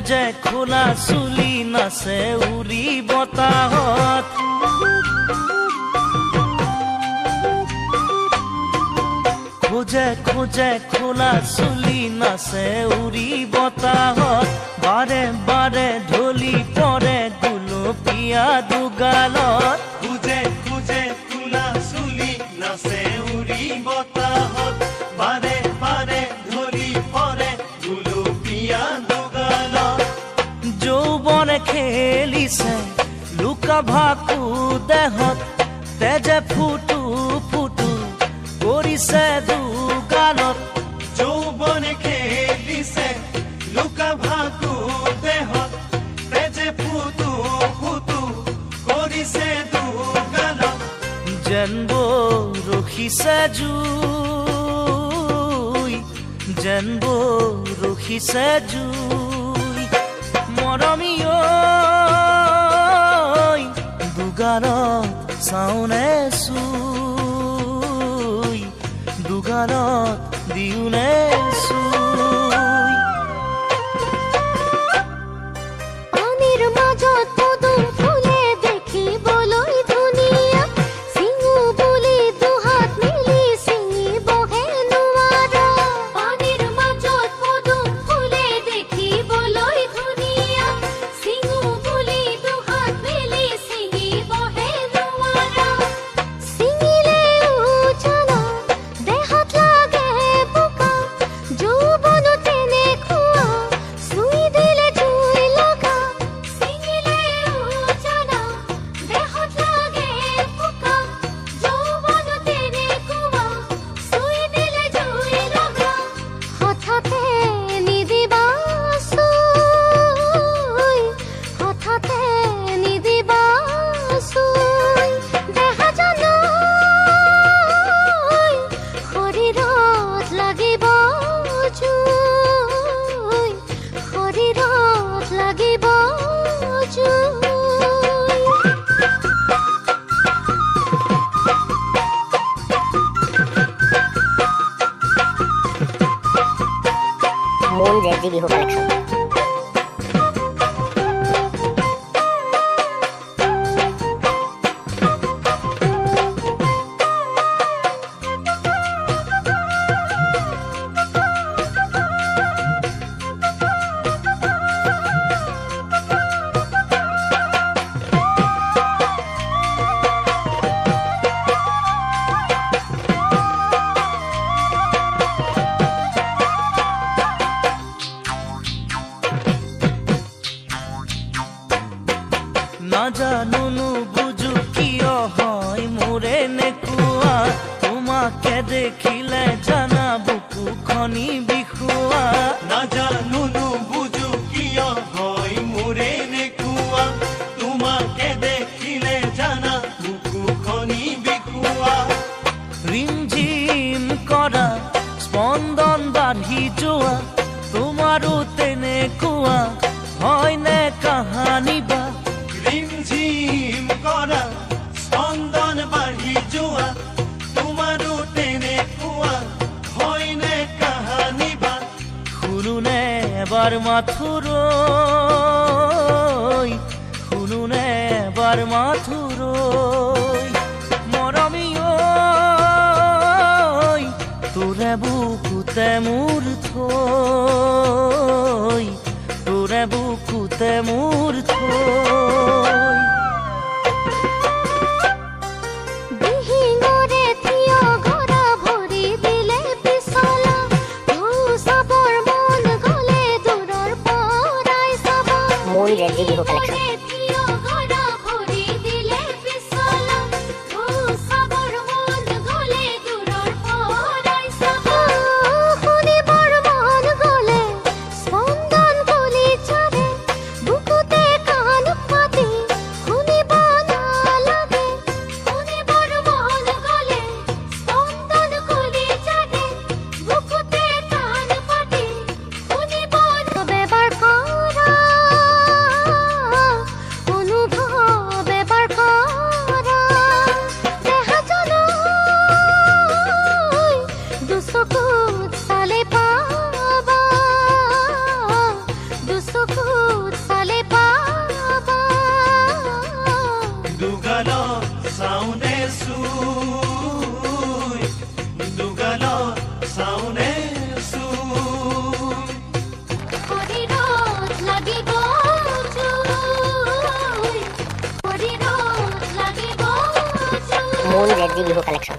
খোজে খোলা চুলি নাচে উৰি বতাহত খোজে খোজে খোলা চুলি নাচে উৰি বতাহত বাৰে বাৰে ঢলি পৰে গুলপীয়া দুগালত খুজে খুজে খোলা চুলি নাচে উৰি বতাহত বাৰে বাৰে ঢলি পৰে গুলপীয়া দুগালত যৌৱনে খেলিছে লুকা ভাকু দেহত তেজে ফুটু ফুটু কৰিছে দুগালত যৌৱনে খেলিছে লুকা ভাকু দেহত তেজে ফুটু ফুটু কৰিছে দুগালত যেন ৰখিছে জুই যেন ৰখিছে জুই মৰমী ঐ দুগালত চাওনে চুই দুগালত দিওনে চুই পানীৰ মাজত পদুম ফুলে দেখিবলৈ ধুনীয়া চিঙু বুলি দুহাত মিলি ছিঙিবহে নোৱাৰা পানীৰ মাজত পদুম ফুলে দেখিবলৈ ধুনীয়া চিঙু বুলি দুহাত মিলি ছিঙিবহে নোৱাৰা ছিঙিলেও জানা দেহত লাগে বোকা যৌৱনো তেনেকুৱা চুই দিলে জুই লগা ছিঙিলেও জানা দেহত লাগে বোকা যৌৱনো তেনেকুৱা চুই দিলে জুই লগা হঠাতে নিদিবা চুই হঠাতে নিদিবা চুই দেহা জানো শৰীৰত লাগিব জুই শৰীৰত লাগিব জুই Moon ZG Bihu Collection. নাজানো নুবুজো কিয় হয় মোৰে নেকুৱা তোমাকে দেখিলে জানা বুকু খনি বিষুৱা নাজানো নুবুজো কিয় হয় মোৰে নেকুৱা তোমাকে দেখিলে জানা বুকুখনি বিষুৱা ৰিমঝিম কৰা স্পন্দন বাঢ়ি যোৱা তোমাৰো তেনেকুৱা হয়নে কাহানী বা ৰিমঝিম কৰা স্পন্দন বাঢ়ি যোৱা তোমাৰো তেনেকুৱা হয়নে কাহানী বা শুনোনে এবাৰ মাথোৰৈ শুনোনে এবাৰ মাথোৰৈ মৰমী ঐ তোৰে বুকুতে মোৰ থৈ তোৰে বুকুতে মোৰ থৈ দিহিঙৰে থিয় গৰা ভৰি দিলে পিছলা চাবৰ মন গ'লে দূৰৰ পৰাই চাবা Moon ZG Bihu Collection. থিয় গৰা ভৰি দিলে পিছলা চাবৰ মন গ'লে দূৰৰ পৰাই চাবা শুনিবৰ মন গ'লে স্পন্দন কলিজাৰে বুকুতে কাণ পাতি জেজি বিহু কালেকশ্যন